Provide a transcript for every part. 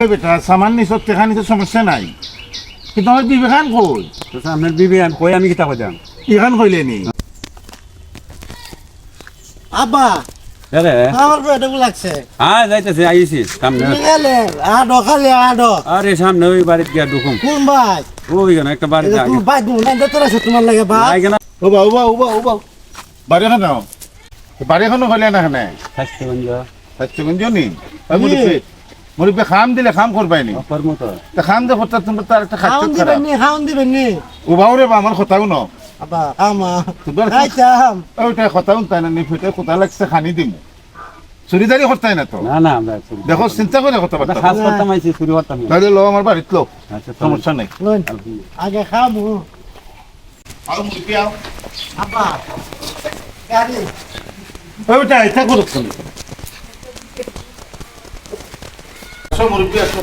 বেটা সামান নিছত টেকা নিছত সমস্যা নাই, কিন্তু আমার বিবে খান কই? আপনার বিবি কই আমি কিতা কইতাম ইখান কইলে নি আব্বা আরে আমার পেটে লাগছে হ্যাঁ যাইতেছে আইছি সামনে গেলে আডো খালি আডো আরে সামনে ওই বাড়িতে গিয়া ঢুকুম কোন ভাই ওই কেন একটা বাড়িতে আগে কোন ভাই কোন না তোর আছে তোমার লাগে ভাই আগে না ওবা ওবা ওবা ওবা বাড়ি খান বাড়ি খানো হইলে না খানে স্বাস্থ্যগঞ্জ স্বাস্থ্যগঞ্জ নি মুরব্বী খাম দিলে খাম করবাই নি কর্ম তো তা খাম দে কথা তুমি তার একটা খাদ্য খাওন খারাপ দিবেন নি খাওন দিবেন নি ওবাও রে বা আমার কথাও ন আব্বা আমা তোর খাইতাম ওইটা কথাও তাই না নি ফিটে কোথা লাগছে খানি দিমু চুরিদারি করতাই না তো না না আমরা দেখো চিন্তা করে কথা বার্তা খাস করতাম আইছি শুরু করতাম তাহলে লো আমার বাড়িত লো আচ্ছা সমস্যা নেই লন আগে খাবো আর মুরব্বী আও আব্বা গাড়ি ওইটা এটা করো তুমি আসো মুরব্বী আসো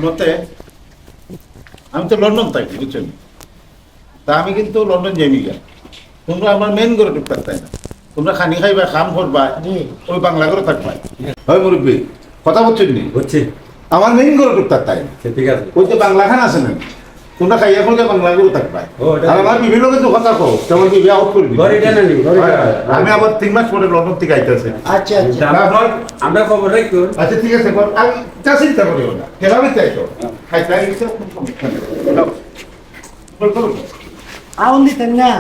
মতে আমি তো লন্ডন থাকি বুঝছেন, তা আমি কিন্তু লন্ডন যাইনি গা, তোমরা আমার মেন করে ঢুকতে তাই না, তোমরা খানি খাইবা খাম করবা ওই বাংলা করে থাকবা। হয় মুরব্বী কথা বলছেন নি, বুঝছি আমার মেন করে ঢুকতে তাই না, ঠিক আছে ওই যে বাংলা খান আছে না, তোমরা খাইয়া করলে বাংলা করে থাকবা। ও, এটা আর আমার বিভিন্ন কিন্তু কথা কো তোমার বিবি আউট করে দিবে। গড়িটা না নি হয়, হয়। আমি আবার 3 মাস পরে লন্ডন থেকে আইতেছে। আচ্ছা আচ্ছা আমরা খবর রাখি আচ্ছা ঠিক আছে, আমি যা চিন্তা করিও না, কেভাবে চাই তো খাইতে গেছে আউন দিতেন না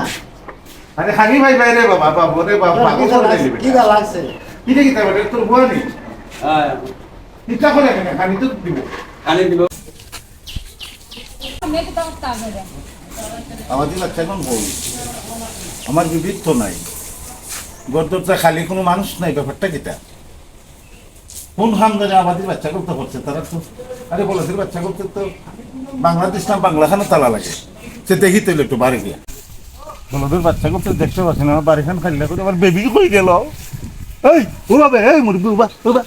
আরে খানি ভাই ভাই রে বাবা বাবা রে বাবা পাগল করে দিবি কি লাগছে কি দেখি তা বেটা তোর বুয়া নি হ্যাঁ চিন্তা করে কেন খানি তো দিব। আনি দিব আমাদের বাচ্চা এখন বই আমার বিবিধ তো নাই, গড়দরটা খালি কোনো মানুষ নাই, ব্যাপারটা কিটা কোন হামদানে আমাদের বাচ্চা করতে করছে তারা তো, আরে বলদের বাচ্চা করতে তো বাংলাদেশ না বাংলা খানে তালা লাগে, সে দেখি তো একটু বাড়ি গিয়া বলদের বাচ্চা করতে দেখতে পাচ্ছি না, আমার বাড়ি খান খাইলে করে আমার বেবি কই গেল। এই ও বাবা এই মুরগি উবা উবা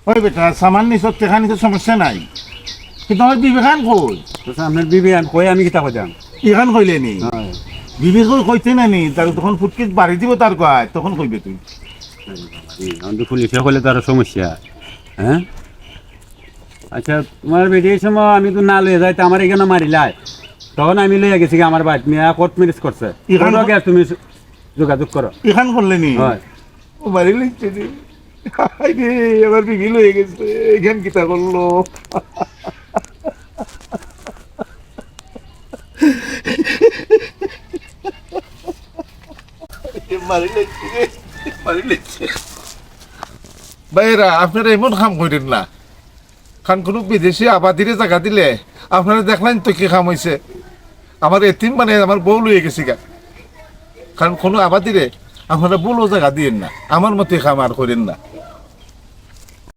ওই বেটা সামান নিছত টেকা নিছত সমস্যা নাই, কিন্তু আমার বিবে খান কই? আপনার বিবি কই আমি কিতা কইতাম ইখান কইলে নি হ্যাঁ বিবির কই কইতে না নি, তার তখন ফুটকি বাড়ি দিব তার কয় তখন কইবে তুই। আমাদের পুলিশে হলে তো আরো সমস্যা হ্যাঁ আচ্ছা তোমার বেরিয়ে সময় আমি তো না লয়ে যাই তো আমার এখানে মারিলাই তখন আমি লইয়া গেছি আমার বাড়ি নিয়ে কোর্ট ম্যারেজ করছে এখানে- এখানে তুমি যোগাযোগ করো ইখান করলে নি হয় ও বাড়ি লিখছে নি হাই রে আমার বিবি লয়ে গেছে এখান কিতা করলো। মারি লাগছে রে, মারি লাগছে। ভাইরা আপনারা এমন কাম করেন না, খান কোনো বিদেশি আবাদিরে জায়গা দিলে আপনারা দেখলেন তো কি কাম হয়েছে, আমার এতিম মানে আমার বউ লইয়ে গেছি গা, কারণ কোনো আবাদিরে আপনারা বউও জায়গা দিয়েন না, আমার মতে কাম আর করেন না।